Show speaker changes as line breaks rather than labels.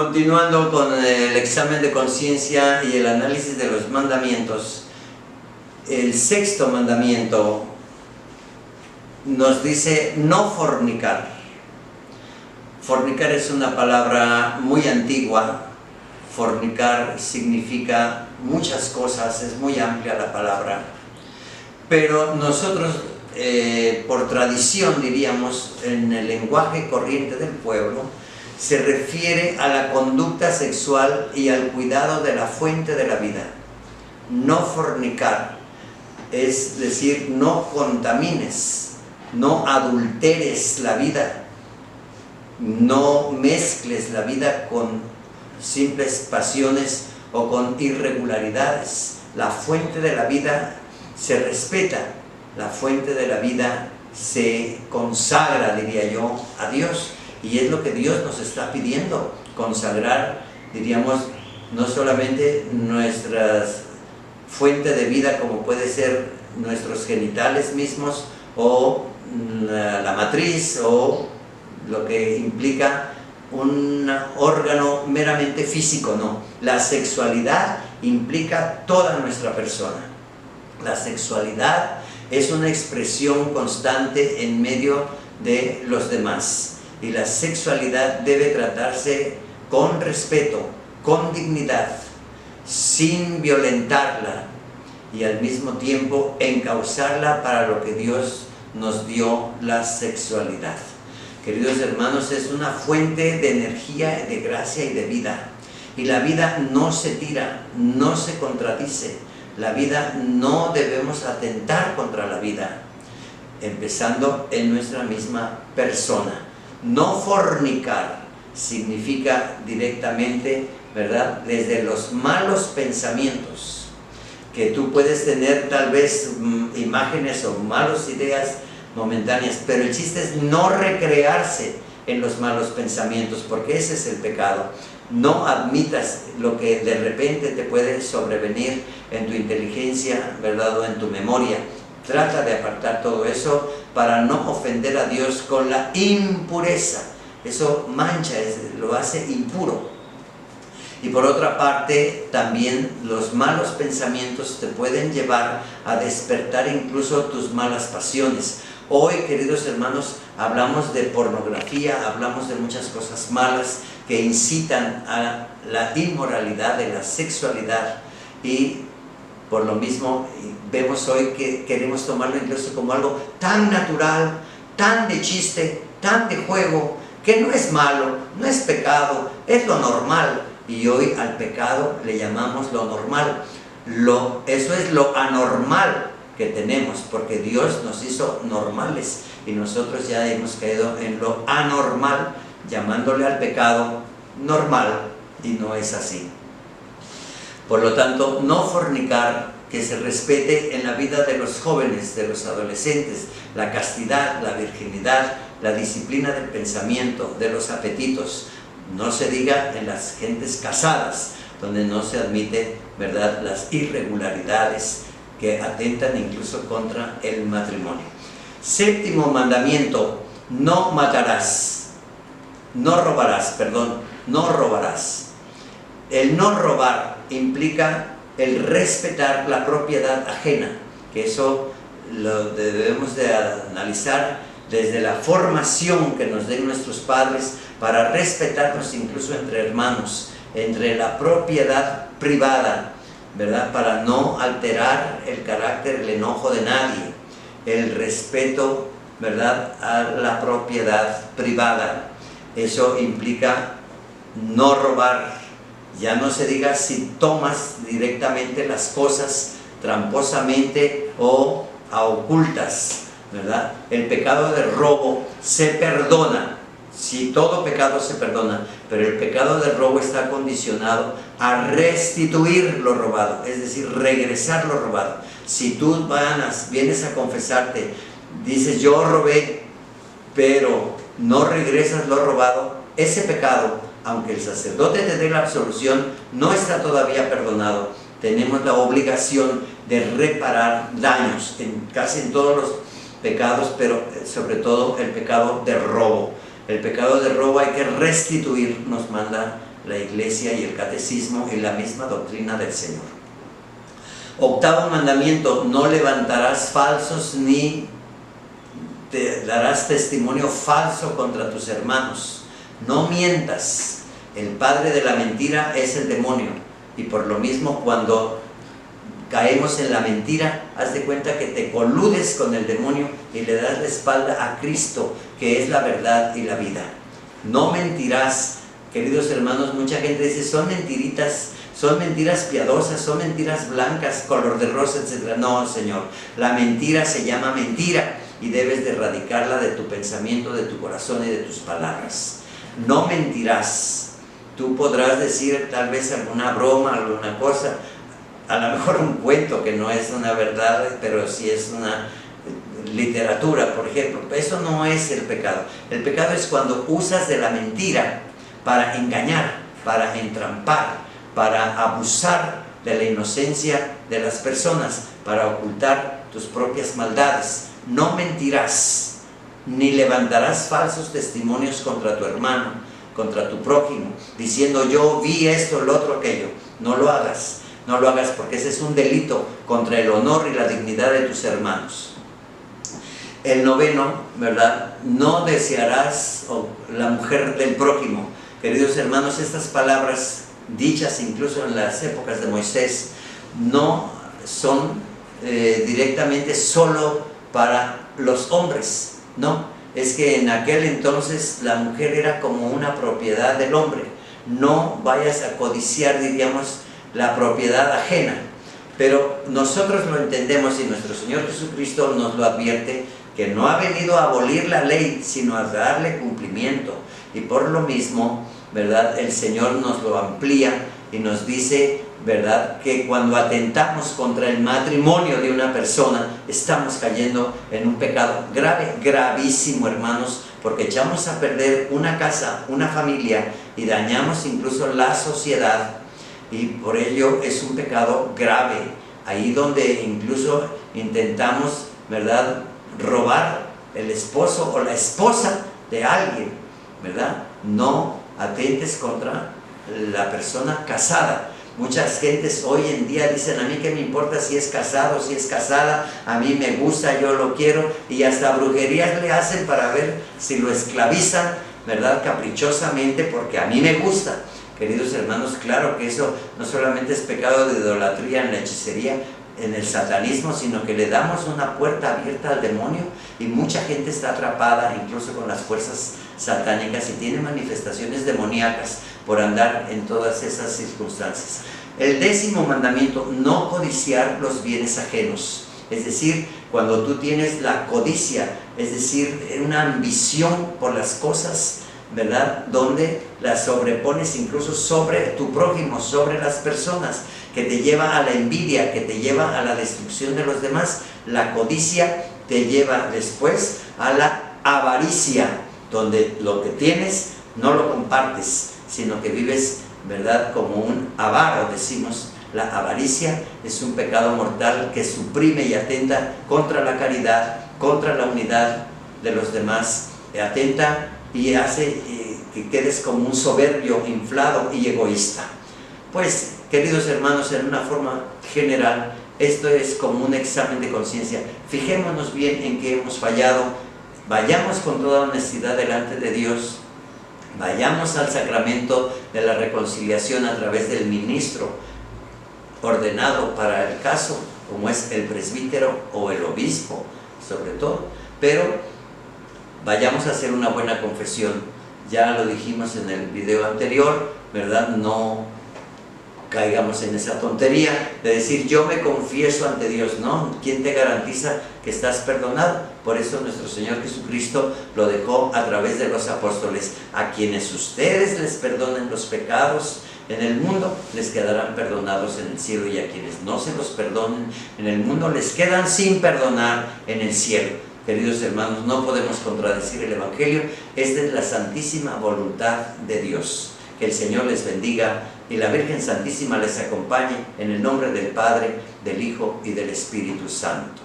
Continuando con el examen de conciencia y el análisis de los mandamientos, el sexto mandamiento nos dice no fornicar. Fornicar es una palabra muy antigua. Fornicar significa muchas cosas, es muy amplia la palabra. Pero nosotros, por tradición diríamos, en el lenguaje corriente del pueblo, se refiere a la conducta sexual y al cuidado de la fuente de la vida. No fornicar, es decir, no contamines, no adulteres la vida, no mezcles la vida con simples pasiones o con irregularidades. La fuente de la vida se respeta, la fuente de la vida se consagra, diría yo, a Dios. Y es lo que Dios nos está pidiendo, consagrar, diríamos, no solamente nuestra fuente de vida, como puede ser nuestros genitales mismos, o la matriz, o lo que implica un órgano meramente físico, no. La sexualidad implica toda nuestra persona. La sexualidad es una expresión constante en medio de los demás. Y la sexualidad debe tratarse con respeto, con dignidad, sin violentarla y al mismo tiempo encauzarla para lo que Dios nos dio, la sexualidad. Queridos hermanos, es una fuente de energía, de gracia y de vida. Y la vida no se tira, no se contradice. La vida no debemos atentar contra la vida, empezando en nuestra misma persona. No fornicar significa directamente, ¿verdad?, desde los malos pensamientos, que tú puedes tener tal vez imágenes o malas ideas momentáneas, pero el chiste es no recrearse en los malos pensamientos, porque ese es el pecado. No admitas lo que de repente te puede sobrevenir en tu inteligencia, ¿verdad?, o en tu memoria. Trata de apartar todo eso para no ofender a Dios con la impureza. Eso mancha, lo hace impuro. Y por otra parte, también los malos pensamientos te pueden llevar a despertar incluso tus malas pasiones. Hoy, queridos hermanos, hablamos de pornografía, hablamos de muchas cosas malas que incitan a la inmoralidad de la sexualidad, y por lo mismo vemos hoy que queremos tomarlo incluso como algo tan natural, tan de chiste, tan de juego, que no es malo, no es pecado, es lo normal. Y hoy al pecado le llamamos lo normal. Eso es lo anormal que tenemos, porque Dios nos hizo normales y nosotros ya hemos caído en lo anormal, llamándole al pecado normal, y no es así. Por lo tanto, no fornicar, que se respete en la vida de los jóvenes, de los adolescentes, la castidad, la virginidad, la disciplina del pensamiento, de los apetitos. No se diga en las gentes casadas, donde no se admite, ¿verdad?, las irregularidades que atentan incluso contra el matrimonio. Séptimo mandamiento, no matarás, no robarás, no robarás. El no robar implica el respetar la propiedad ajena, que eso lo debemos de analizar desde la formación que nos den nuestros padres para respetarnos incluso entre hermanos, entre la propiedad privada, ¿verdad?, para no alterar el carácter, el enojo de nadie, el respeto, ¿verdad?, a la propiedad privada. Eso implica no robar. Ya no se diga si tomas directamente las cosas tramposamente o a ocultas, ¿verdad? El pecado de robo se perdona. Sí, todo pecado se perdona, pero el pecado de robo está condicionado a restituir lo robado, es decir, regresar lo robado. Si tú vienes a confesarte, dices yo robé, pero no regresas lo robado, ese pecado, aunque el sacerdote te dé la absolución, no está todavía perdonado. Tenemos la obligación de reparar daños casi en todos los pecados, pero sobre todo el pecado de robo. El pecado de robo hay que restituir, nos manda la iglesia y el catecismo y la misma doctrina del Señor. Octavo mandamiento: no levantarás falsos ni te darás testimonio falso contra tus hermanos. No mientas. El padre de la mentira es el demonio, y por lo mismo cuando caemos en la mentira, haz de cuenta que te coludes con el demonio y le das la espalda a Cristo, que es la verdad y la vida. No mentirás. Queridos hermanos, mucha gente dice, son mentiritas, son mentiras piadosas, son mentiras blancas, color de rosa, etc. No, Señor, la mentira se llama mentira y debes de erradicarla de tu pensamiento, de tu corazón y de tus palabras. No mentirás. Tú podrás decir tal vez alguna broma, alguna cosa, a lo mejor un cuento que no es una verdad, pero sí es una literatura, por ejemplo. Eso no es el pecado. El pecado es cuando usas de la mentira para engañar, para entrampar, para abusar de la inocencia de las personas, para ocultar tus propias maldades. No mentirás, ni levantarás falsos testimonios contra tu hermano, contra tu prójimo, diciendo yo vi esto, lo otro, aquello. No lo hagas, no lo hagas, porque ese es un delito contra el honor y la dignidad de tus hermanos. El noveno, ¿verdad? No desearás la mujer del prójimo. Queridos hermanos, estas palabras dichas incluso en las épocas de Moisés no son directamente solo para los hombres, no. Es que en aquel entonces la mujer era como una propiedad del hombre. No vayas a codiciar, diríamos, la propiedad ajena. Pero nosotros lo entendemos y nuestro Señor Jesucristo nos lo advierte, que no ha venido a abolir la ley, sino a darle cumplimiento. Y por lo mismo, ¿verdad?, el Señor nos lo amplía y nos dice, ¿verdad?, que cuando atentamos contra el matrimonio de una persona, estamos cayendo en un pecado grave, gravísimo, hermanos, porque echamos a perder una casa, una familia, y dañamos incluso la sociedad, y por ello es un pecado grave. Ahí donde incluso intentamos, ¿verdad?, robar el esposo o la esposa de alguien, ¿verdad? No atentes contra la persona casada. Muchas gentes hoy en día dicen, a mí qué me importa si es casado, si es casada, a mí me gusta, yo lo quiero, y hasta brujerías le hacen para ver si lo esclavizan, ¿verdad?, caprichosamente, porque a mí me gusta. Queridos hermanos, claro que eso no solamente es pecado de idolatría en la hechicería, en el satanismo, sino que le damos una puerta abierta al demonio, y mucha gente está atrapada incluso con las fuerzas satánicas y tiene manifestaciones demoníacas por andar en todas esas circunstancias. El 10º mandamiento: no codiciar los bienes ajenos. Es decir, cuando tú tienes la codicia, es decir, una ambición por las cosas, ¿verdad?, donde las sobrepones incluso sobre tu prójimo, sobre las personas, que te lleva a la envidia, que te lleva a la destrucción de los demás. La codicia te lleva después a la avaricia, donde lo que tienes no lo compartes, sino que vives, ¿verdad?, como un avaro, decimos. La avaricia es un pecado mortal que suprime y atenta contra la caridad, contra la unidad de los demás, atenta y hace que quedes como un soberbio, inflado y egoísta. Pues, queridos hermanos, en una forma general, esto es como un examen de conciencia. Fijémonos bien en qué hemos fallado, vayamos con toda honestidad delante de Dios, vayamos al sacramento de la reconciliación a través del ministro ordenado para el caso, como es el presbítero o el obispo, sobre todo, pero vayamos a hacer una buena confesión. Ya lo dijimos en el video anterior, ¿verdad? No caigamos en esa tontería de decir yo me confieso ante Dios, ¿no? ¿Quién te garantiza que estás perdonado? Por eso nuestro Señor Jesucristo lo dejó a través de los apóstoles: a quienes ustedes les perdonen los pecados en el mundo, les quedarán perdonados en el cielo, y a quienes no se los perdonen en el mundo, les quedan sin perdonar en el cielo. Queridos hermanos, no podemos contradecir el Evangelio. Esta es la santísima voluntad de Dios. Que el Señor les bendiga y la Virgen Santísima les acompañe, en el nombre del Padre, del Hijo y del Espíritu Santo.